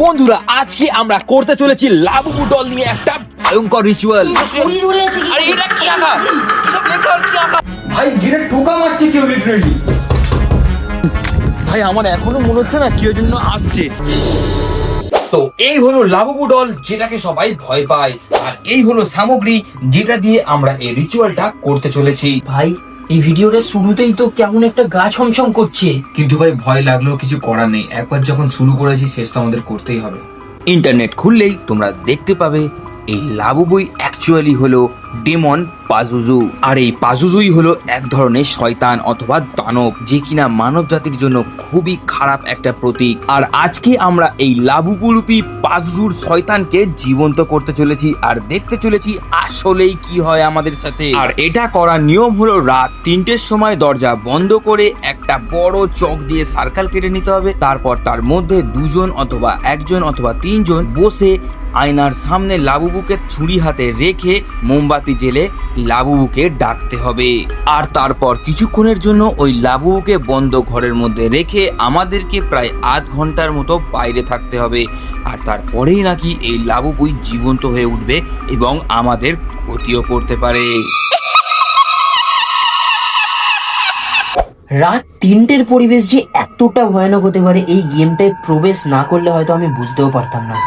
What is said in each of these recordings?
বন্ধুরা আজকে আমরা করতে চলেছি লাবুবু ডল নিয়ে একটা ভয়ঙ্কর রিচুয়াল। আরে এটা কি আঁকা? কিসব লেখা আর কি আঁকা? ভাই গিরে টোকা মারছে কেউ লিটারেলি। ভাই আমার এখনো মনে হচ্ছে না কেউ জন্য আসছে। তো এই হলো লাবুবু ডল, যেটাকে সবাই ভয় পায়, আর এই হলো সামগ্রী যেটা দিয়ে আমরা এই রিচুয়ালটা করতে চলেছি। ভাই এই ভিডিওটা শুরুতেই তো কেমন একটা গা ছমছম করছে। কিন্তু ভাই ভয় লাগলেও কিছু করার নেই, একবার যখন শুরু করেছি শেষ তো আমাদের করতেই হবে। ইন্টারনেট খুললেই তোমরা দেখতে পাবে এই লাবুবুই অ্যাকচুয়ালি হলো ডেমন পাজুজু, আর এই পাজুজুই হলো এক ধরনের শয়তান অথবা দানব, যে কিনা মানব জাতির জন্য খুবই খারাপ একটা প্রতীক। আর আজকে আমরা এই লাবুবুলুপি পাজুজুর শয়তানকে জীবন্ত করতে চলেছি, আর দেখতে চলেছি আসলেই কি হয় আমাদের সাথে। আর এটা করার নিয়ম হলো রাত 3টের সময় দরজা বন্ধ করে একটা বড় চক দিয়ে সার্কেল কেটে নিতে হবে, তারপর তার মধ্যে 2জন অথবা 1জন অথবা 3জন বসে আয়নার সামনে লাবুবুকে ছুরি হাতে রেখে মোমবাতি জেলে লাবুবুকে ডাকতে হবে। আর তারপর কিছুক্ষণের জন্য ওই লাবুবুকে বন্ধ ঘরের মধ্যে রেখে আমাদেরকে প্রায় আধ ঘন্টার মতো বাইরে থাকতে হবে। আর তারপরেই নাকি এই লাবুবুই জীবন্ত হয়ে উঠবে এবং আমাদের ক্ষতিও করতে পারে। রাত 3টের পরিবেশ যে এতটা ভয়ানক হতে পারে এই গেমটায় প্রবেশ না করলে হয়তো আমি বুঝতেও পারতাম না।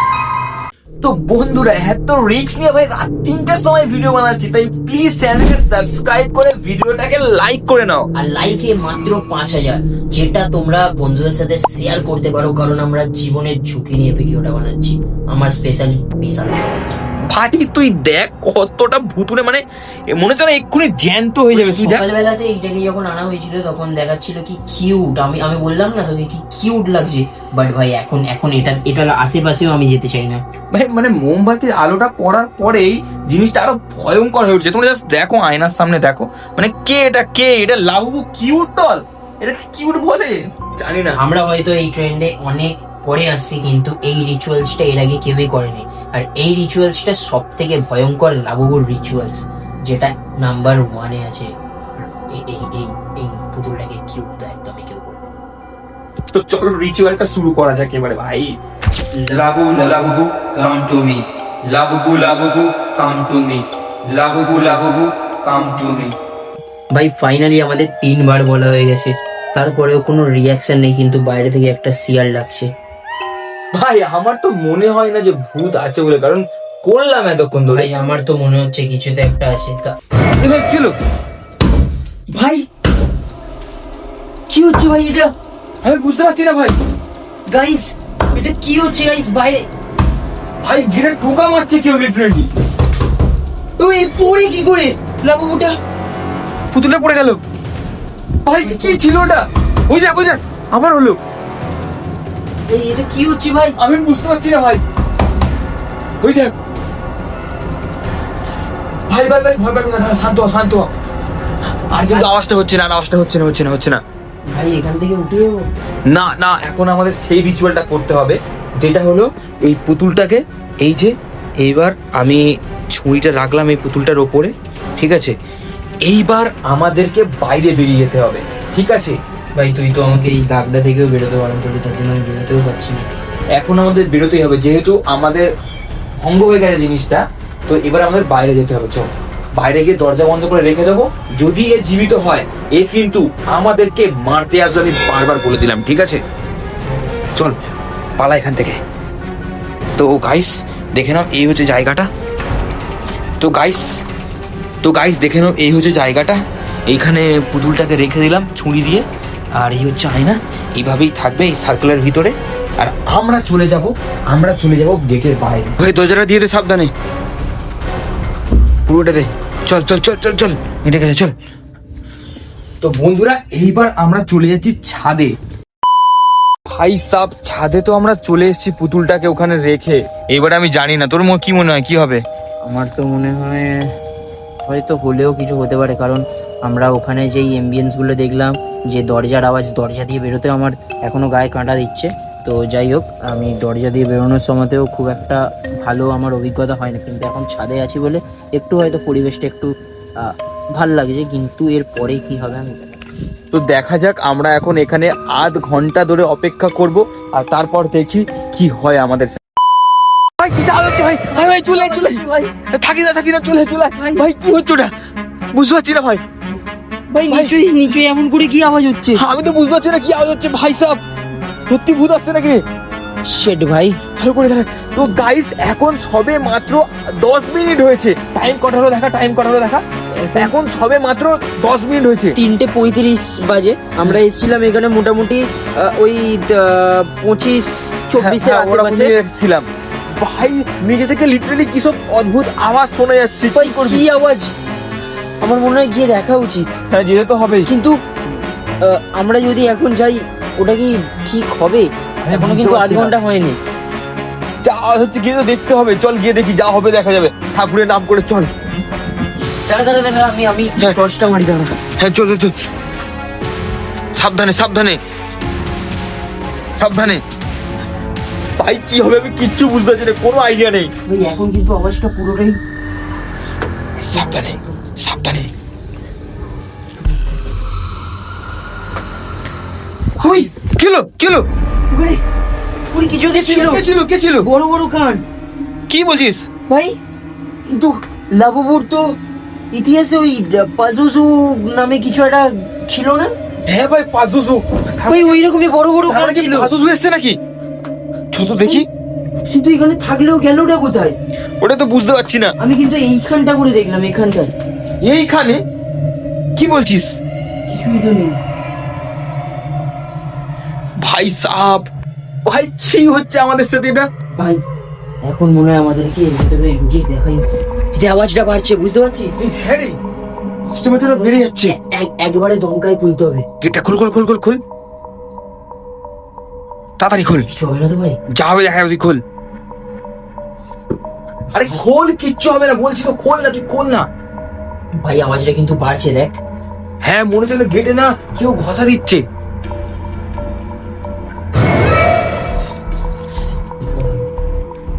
তো বন্ধুরা এত রিস্ক নিয়ে ভাই রাত 3টার সময় ভিডিও বানাচ্ছি, তাই প্লিজ চ্যানেলকে সাবস্ক্রাইব করে ভিডিওটাকে লাইক করে নাও। আর লাইকে মাত্র 5000, যেটা তোমরা বন্ধুদের সাথে শেয়ার করতে পারো, কারণ আমরা জীবনের ঝুঁকি নিয়ে ভিডিওটা বানাচ্ছি। আমার স্পেশালি বিশাল ভাই তুই দেখ কতটা ভুতুরে, মানে মনে হচ্ছে না এক্ষুনি জ্যান্ত হয়ে যাবে। তুই দেখ সকালবেলাতে এইটাকে যখন আনা হয়েছিল তখন দেখাচ্ছিল কি কিউট, আমি বললাম না তোকে কি কিউট লাগছে, বাট ভাই এখন এটা আশেপাশেও আমি যেতে চাই না ভাই, মানে মোমবাতির আলোটা পড়ার পরেই জিনিসটা আরো ভয়ঙ্কর হয়ে উঠছে। তোমরা জাস্ট দেখো, আয়নার সামনে দেখো, মানে কে এটা লাবুবু কিউট ডল, এটা কিউট বলে জানি না। আমরা হয়তো এই ট্রেন্ডে অনেক পরে আসছি, কিন্তু এই রিচুয়ালসটা এর আগে কেউই করেনি। আর এই রিচুয়ালসটা সব থেকে ভয়ঙ্কর লাবুবুর রিচুয়ালস, যেটা নাম্বার 1-এ আছে। এই পুতুলটাকে কিউট তো একদমই কেউ করবে। তো চলো রিচুয়ালটা শুরু করা যাক এবারে ভাই। Labubu Labubu come to me, Labubu Labubu come to me, Labubu Labubu come to me. ভাই ফাইনালি আমাদের 3বার বলা হয়ে গেছে, তারপরেও কোনো রিয়াকশন নেই, কিন্তু বাইরে থেকে একটা শিয়াল ডাকছে। ভাই আমার তো মনে হয় না যে ভূত আছে বলে, কারণ করলাম এতক্ষণ ধরে। ভাই আমার তো মনে হচ্ছে কিছুতে একটা আছে। ভাই কি হলো? ভাই কি হচ্ছে ভাই? এটা আমি বুঝতে পারছি না ভাই। গাইস এটা কি হচ্ছে গাইস? বাইরে ভাই গিরে টোকা মারছে কেউ লিটারেলি। ওই পড়ে কি করে লাবুটা? পুতুলে পড়ে গেল। ভাই কি ছিল ওটা? ওই দেখ আবার হলো। এই এটা কি হচ্ছে ভাই? আমি বুঝতে পারছি না ভাই। ওই দেখ ভাই ভয় পাবেন না, শান্ত হ। আর কিন্তু আওয়াজটা হচ্ছে না। ভাই এখান থেকে উঠে যাবো? না এখন আমাদের সেই রিচুয়ালটা করতে হবে, যেটা হলো এই পুতুলটাকে, এই যে এইবার আমি ছুরিটা রাখলাম এই পুতুলটার ওপরে, ঠিক আছে? এইবার আমাদেরকে বাইরে বেরিয়ে যেতে হবে, ঠিক আছে? ভাই তুই তো আমাকে এই দাগটা থেকেও বেরোতে বারণ করলি, তার জন্য আমি বেরোতেও পারছি না। এখন আমাদের বেরোতেই হবে, যেহেতু আমাদের ভঙ্গ হয়ে গেছে জিনিসটা, তো এবার আমাদের বাইরে যেতে হবে। চল বাইরে গিয়ে দরজা বন্ধ করে রেখে দেবো। যদি এ জীবিত হয় এ কিন্তু আমাদেরকে মারতে আসবে, আমি বারবার বলে দিলাম, ঠিক আছে? চল পালা এখান থেকে। তো গাইস দেখে নাও এই হচ্ছে জায়গাটা। তো গাইস দেখে নাও এই হচ্ছে জায়গাটা। এইখানে পুতুলটাকে রেখে দিলাম ছুরি দিয়ে, আর এই হচ্ছে আয়না। এইভাবেই থাকবে এই সার্কেলের ভিতরে, আর আমরা চলে যাব গেটের বাইরে। ভাই দরজাটা দিয়ে দে সাবধানে, পুরোটা দে। চল এটা গেছে, চল। তো বন্ধুরা এইবার আমরা চলে যাচ্ছি ছাদে। ভাই সাব ছাদে তো আমরা চলে এসেছি পুতুলটাকে ওখানে রেখে। এবারে আমি জানি না তোর কি মনে হয় কি হবে? আমার তো মনে হয় হয়তো হলেও কিছু হতে পারে, কারণ আমরা ওখানে যেই অ্যাম্বিয়েন্স গুলো দেখলাম, যে দরজার আওয়াজ, দরজা দিয়ে বেরোতে আমার এখনো গায়ে কাঁটা দিচ্ছে। তো যাই হোক, আমি দরজা দিয়ে বেরোনোর সময়তেও খুব একটা ভালো আমার অভিজ্ঞতা হয় না, কিন্তু এখন ছাদে আছি বলে একটু হয়তো পরিবেশটা একটু ভাল লাগছে, কিন্তু এর পরে কি হবে আমি তো দেখা যাক, আমরা এখন এখানে আধ ঘন্টা ধরে অপেক্ষা করব, আর তারপর দেখি কি হয় আমাদের সাথে। ভাই কিসে আওয়াজ হচ্ছে ভাই? ভাই ভাই চলে ভাই, থাকি না চলে ভাই কি হচ্ছে ওটা? বুঝতে পারছি না ভাই। ভাই নিচে এমন করে কি আওয়াজ হচ্ছে? আমি তো বুঝতে পারছি না কি আওয়াজ হচ্ছে ভাই সাহেব, সত্যি ভূত আসছে নাকি? শেট ভাই, ভালো করে দাঁড়া। তো গাইস এখন সবে মাত্র 10 মিনিট হয়েছে। টাইম কটা হলো দেখা, এখন সবে মাত্র 10 মিনিট হয়েছে। 3:35 বাজে। আমরা এসেছিলাম এখানে মোটামুটি ওই 25-24 এর আশেপাশে ছিলাম ভাই। নিজে থেকে লিটারালি কি সব অদ্ভুত আওয়াজ শোনা যাচ্ছে। ভাই কি আওয়াজ? আমার মনে হয় গিয়ে দেখা উচিত। হ্যাঁ যেতে তো হবেই। কিন্তু আমরা যদি এখন যাই ওটা কি ঠিক হবে? এখনো কিন্তু আধ ঘন্টা হয়নি। যা আওয়াজ হচ্ছে গিয়ে তো দেখতে হবে, চল গিয়ে দেখি, যা হবে দেখা যাবে। ঠাকুরের নাম করে চল। দাঁড়া আমি টর্চটা মারি। দাঁড়া। হ্যাঁ চল। সাবধানে ভাই কি হবে আমি কিচ্ছু বুঝতে পারছি না, কোনো আইডিয়া নেই ভাই। এখন কিন্তু আওয়াজটা পুরোটাই। সাবধানে ওই কি হলো? ওরে কিছু কে ছিল? বড় কান। কি বলছিস ভাই? কিন্তু লাবুবুর তো ইতিহাসে ওই পাজুজু নামে কিছু একটা ছিল না? হ্যাঁ ভাই পাজুজু ভাই ওই রকমই বড় কান ছিল। পাজুজু এসছে নাকি? চল তো দেখি। কিন্তু এখানে থাকলেও গেলটা কোথায়? ওটা তো বুঝতে পারছি না। আমি কিন্তু এইখানটা করে দেখলাম, এখানটায়। এইখানে? কি বলছিস? কিছুই তো নেই ভাই সাব, ভাই কি হচ্ছে আমাদের সাথে এটা? ভাই এখন মনে হয় আমাদেরকে এর ভিতরে ঢুকে দেখাই। যে আওয়াজটা বাড়ছে, বুঝতে পারছিস? হ্যাঁ রে, সিস্টেমেটা বেড়ে যাচ্ছে। একবারে দমকায় খুলতে হবে। গেটটা খুল তাড়াতাড়ি খোল। কিছু হবে না তো ভাই? যা হবে দেখা যাবে, তুই খোল। আরে খোল, কিচ্ছু হবে না বলছি তো, খোল না, তুই খোল না। ভাই আওয়াজটা কিন্তু বাড়ছে, দেখ। হ্যাঁ মনে হচ্ছে গেটে না কেউ ঘষা দিচ্ছে।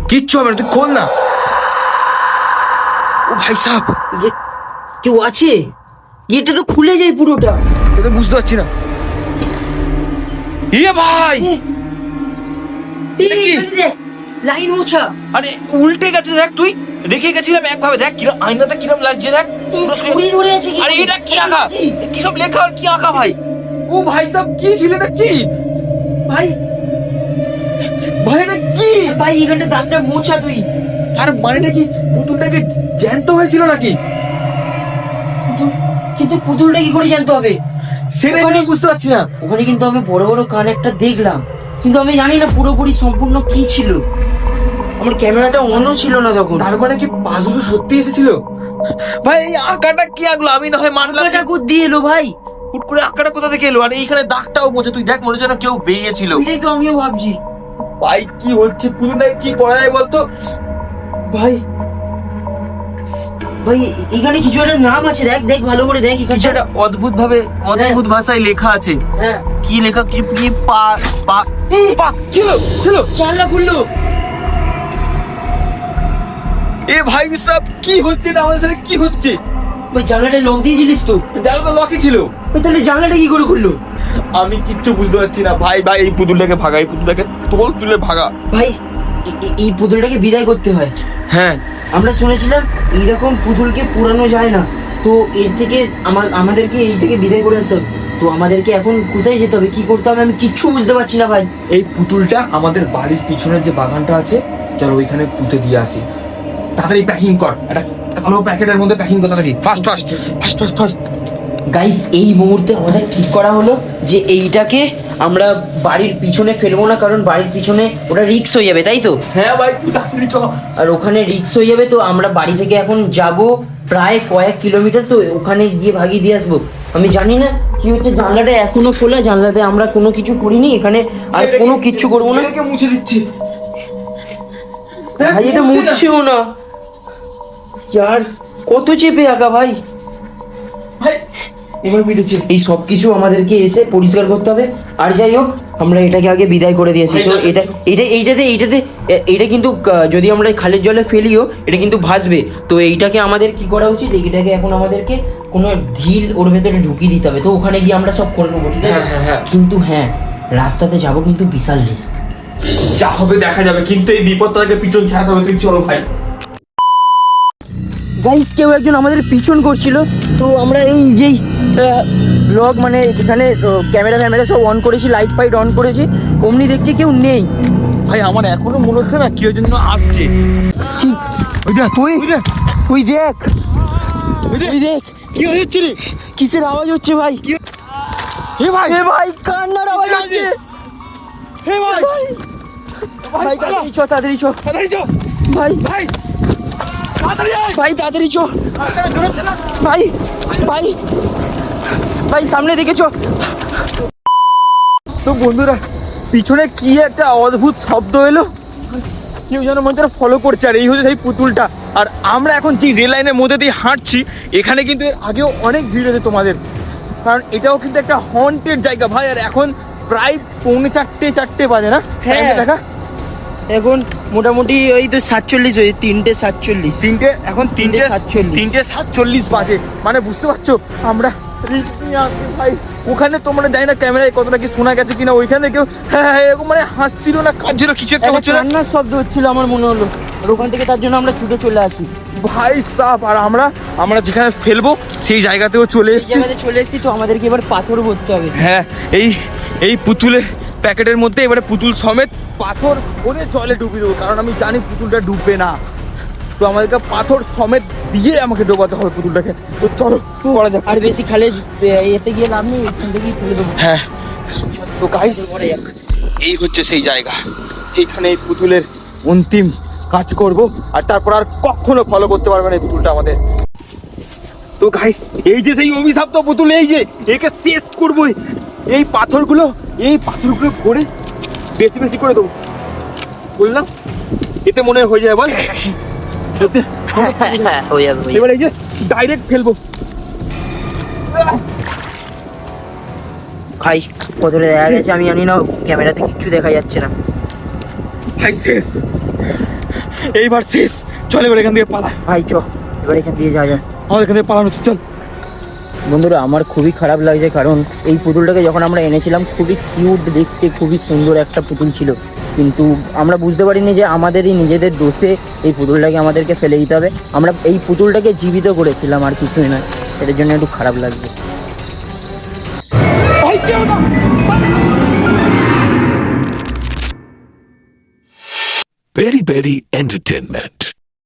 কিচ্ছু হবে না, তুই খোল না। ও ভাই সাহেব, কেউ আছে? গেটটা তো খুলে যায় পুরোটা। এটা তো বুঝতে পারছি না। ইয়ে ভাই, লাইন মোছা। আরে উল্টে গেছে দেখ, তুই রেখে গেছিলাম একভাবে, দেখ কিরম আয়নাটা কিরম লাগছে, দেখ ধরে আছে। আরে এটা কি আঁকা, কি সব লেখা আর কি আঁকা ভাই? ও ভাই সাহেব কি ছিল এটা? কি ভাই এটা কি ভাই? এখানটা দাগটা মোছা তুই। আর মানেটা কি? পুতুলটাকে জ্যান্ত হয়েছিল নাকি? কিন্তু পুতুলটা কি করে জানতে হবে সেটাই আমি বুঝতে পারছি না। ওখানে কিন্তু আমি বড় কান একটা দেখলাম, কিন্তু আমি জানি না পুরোপুরি সম্পূর্ণ কি ছিল। আমার ক্যামেরাটা অনও ছিল না তখন। তার মানে কি পাজুজু সত্যি এসেছিল? ভাই এই আঁকাটা কি আঁকলো? আমি না হয় মানলাম, আঁকাটা কোথা দিয়ে এলো ভাই? হুট করে আঁকাটা কোথা থেকে এলো? আর এইখানে দাগটাও মোছে, তুই দেখ, মনে হচ্ছে না কেউ বেরিয়েছিল। এটাই তো আমিও ভাবছি। ভাই কি হচ্ছে? পুতুলটাকে কি করা যায় বলতো? ভাই এখানে কিছু একটা নাম আছে, দেখ ভালো করে দেখ। কিছু একটা অদ্ভুত ভাষায় লেখা আছে। হ্যাঁ কি লেখা? কি পা ছিল। জানলা খুললো। এ ভাই সাহেব কি হচ্ছে না আমাদের সাথে? কি হচ্ছে? ওই জানলাটা লক দিয়েছিলিস তো? জানলা তো লকই ছিল। তাহলে জানলাটা কি করে খুললো? আমি কিচ্ছু বুঝতে পারছি না ভাই। এই পুতুলটাকে ভাগা, এই পুতুলটাকে তুলে ভাগা। ভাই এই পুতুলটাকে বিদায় করতে হয়। হ্যাঁ আমরা শুনেছিলাম এইরকম পুতুলকে পুরানো যায় না, তো এর থেকে আমাদেরকে এই থেকে বিদায় করে আসতে হবে। তো আমাদেরকে এখন কোথায় যেতে হবে, কি করতে হবে, আমি কিচ্ছু বুঝতে পারছি না ভাই। এই পুতুলটা আমাদের বাড়ির পিছনের যে বাগানটা আছে, চল ওইখানে পুঁতে দিয়ে আসি। তাড়াতাড়ি প্যাকিং কর, একটা কালো প্যাকেটের মধ্যে প্যাকিং কর তাড়াতাড়ি, ফাস্ট। গাইস এই মুহূর্তে আমাদের ঠিক করা হলো যে এইটাকে আমরা বাড়ির পিছনে ফেলবো না, কারণ বাড়ির পিছনে ওটা রিস্ক হয়ে যাবে, তাই তো? হ্যাঁ ভাই তুই তাড়াতাড়ি চল। আর ওখানে রিস্ক হয়ে যাবে, তো আমরা বাড়ি থেকে এখন যাব প্রায় কয়েক কিলোমিটার, তো ওখানে গিয়ে ভাগিয়ে দিয়ে আসবো। আমি জানি না কি হচ্ছে, জানলাটা এখনো খোলা, জানলাতে আমরা কোনো কিছু করিনি, এখানে আর কোনো কিচ্ছু করবো না। এটাকে মুছে দিচ্ছি। ভাই এটা মুছছেও না यार, কত চেপে আঁকা ভাই। ভাই এবার মিটেছে। এই সব কিছু আমাদেরকে এসে পরিষ্কার করতে হবে। আর যাই হোক, আমরা এটাকে আগে বিদায় করে দিয়েছি। তো এইটা কিন্তু যদি আমরা খালের জলে ফেলিও এটা কিন্তু ভাসবে। তো এইটাকে আমাদের কি করা উচিত, এইটাকে এখন আমাদেরকে কোনো ঢিল ওর ভেতরে ঢুকিয়ে দিতে হবে। তো ওখানে গিয়ে আমরা সব করে নেবো, ঠিক আছে? কিন্তু হ্যাঁ, রাস্তাতে যাব কিন্তু বিশাল রিস্ক। যা হবে দেখা যাবে, কিন্তু এই বিপদটাকে পিছন ছাড়াতে হবে। তুই চলো ভাই। গাইস, কেউ একজন আমাদের পিছন করছিল। তো আমরা এই যেই ব্লগ মানে এখানে ক্যামেরা সব অন করেছি, লাইট ফাইট অন করেছি, অমনি দেখছি কেউ নেই। ভাই আমার এখনো মনে হচ্ছে না কেউ যেন আসছে। ওই দেখ, ওই দেখ কি হচ্ছে রে? কিসের আওয়াজ হচ্ছে ভাই? এ ভাই কান্নার আওয়াজ হচ্ছে। ভাই তাড়াতাড়ি চ ভাই তাড়াতাড়ি চ ভাই সামনে দিকে চ। তো বন্ধুরা, পিছনে কি একটা অদ্ভুত শব্দ এলো, কেউ যেন মনে ফলো করছে। আর এই হচ্ছে সেই পুতুলটা। আর আমরা এখন যে রেল লাইনের মধ্যে দিয়ে হাঁটছি, এখানে কিন্তু এর আগেও অনেক ভিড় হয়েছে তোমাদের, কারণ এটাও কিন্তু একটা হন্টেড জায়গা ভাই। আর এখন প্রায় 4:45 বাজে না? হ্যাঁ দেখা এখন মোটামুটি ওই তো 47 হয়ে 3:47 এখন 3:47 বাজে। মানে বুঝতে পারছো আমরা রিস্ক নিয়ে আসছি ভাই। ওখানে তোমরা জানি না ক্যামেরায় কতটা কি শোনা গেছে কিনা, ওইখানে কেউ হ্যাঁ এরকম মানে হাসছিল না, কাঁদছিল, কিছু একটা হচ্ছিল, কান্নার শব্দ হচ্ছিল আমার মনে হলো। আর ওখান থেকে তার জন্য আমরা ছুটে চলে আসি ভাই সাপ। আর আমরা যেখানে ফেলবো সেই জায়গাতেও চলে এসেছি। তো আমাদেরকে এবার পাথর ভরতে হবে। হ্যাঁ, এই পুতুলের প্যাকেটের মধ্যে এবারে পুতুল সমেত পাথর ভরে জলে ডুবিয়ে দেবো, কারণ আমি জানি পুতুলটা ডুববে না। তো আমাদেরকে পাথর সমেত দিয়ে আমাকে ডোবাতে হবে পুতুলটাকে। তো চলো করা যাক। আর বেশি খালে এতে গিয়ে লাভ নেই, এখান থেকেই ফেলে দেবো। হ্যাঁ, তো গাইস এই হচ্ছে সেই জায়গা যেখানে এই পুতুলের অন্তিম কাজ করব। আর তারপর আর কখনো ফলো করতে পারবে না এই পুতুলটা আমাদের। তো গাইস, এই যে সেই অভিশপ্ত পুতুল, এই যে একে শেষ করবই। এই পাথরগুলো করে বেশি করে দেবো, বললাম এতে মনে হয়ে যায় বল। এবার এই যে ডাইরেক্ট ফেলবো। ভাই কত দেখা গেছে আমি জানি না, ক্যামেরাতে কিচ্ছু দেখা যাচ্ছে না ভাই। শেষ, এইবার শেষ। চল এবার এখান থেকে পালা ভাই। এবার এখান দিয়ে যাওয়া যায়, আমাদের এখান থেকে পালানো। চল বন্ধুরা, আমার খুবই খারাপ লাগছে, কারণ এই পুতুলটাকে যখন আমরা এনেছিলাম খুবই কিউট দেখতে, খুবই সুন্দর একটা পুতুল ছিল, কিন্তু আমরা বুঝতে পারিনি যে আমাদেরই নিজেদের দোষে এই পুতুলটাকে আমাদেরকে ফেলে দিতে হবে। আমরা এই পুতুলটাকে জীবিত করেছিলাম, আর কিছুই নয়। এটার জন্য একটু খারাপ লাগছে। Very, very entertainment.